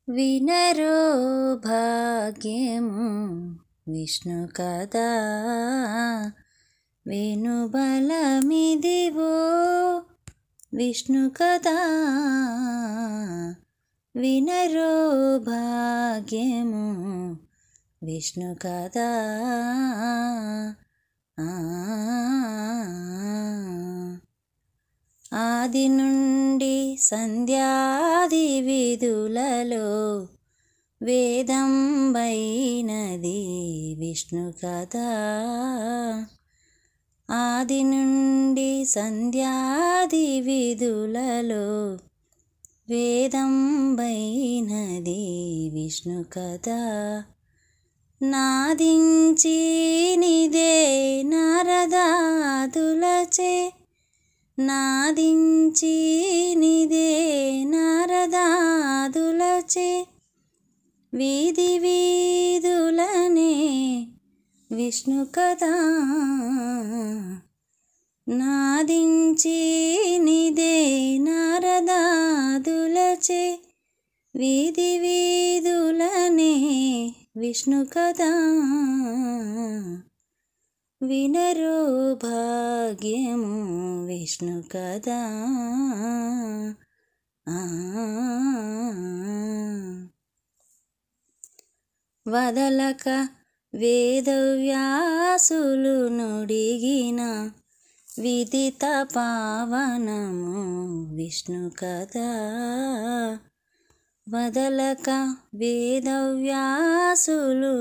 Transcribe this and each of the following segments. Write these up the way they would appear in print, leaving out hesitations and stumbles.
వినరో భాగ్యము విష్ణు కదా వేణుబలమిదివో విష్ణు కదా వినరో భాగ్యము విష్ణు కదా ఆది నుండి సంధ్యాది విధులలో వేదం వైనది విష్ణు కదా ఆది నుండి సంధ్యాది విధులలో వేదం వైనది విష్ణు కదా నాదించి నిదే నారదాదులచే నాదించి నిదే నారదాదులచే వీధి వీధులనే విష్ణు కదా నాదించి నిదే నారదాదులచే వీధి వీధులనే విష్ణు కదా వినరో భాగ్యము విష్ణు కదా వదలక వేదవ్యాసులు నుడిగిన విదిత పావనము విష్ణు కదా వదలక వేదవ్యాసులు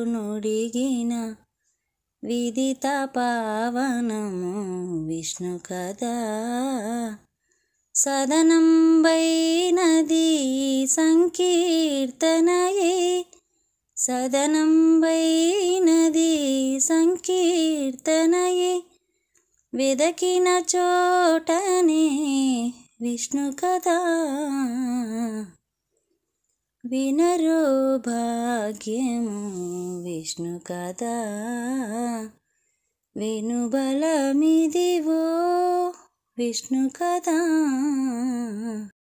నుడిగిన విదిత పావనము విష్ణు కదా సదనం వైనది సంకీర్తనయే సదనం వైనది సంకీర్తనయే వెదకిన చోటనే విష్ణు కదా వినరో భాగ్యము విష్ణు కదా వేణుబలమిదివో విష్ణు కదా।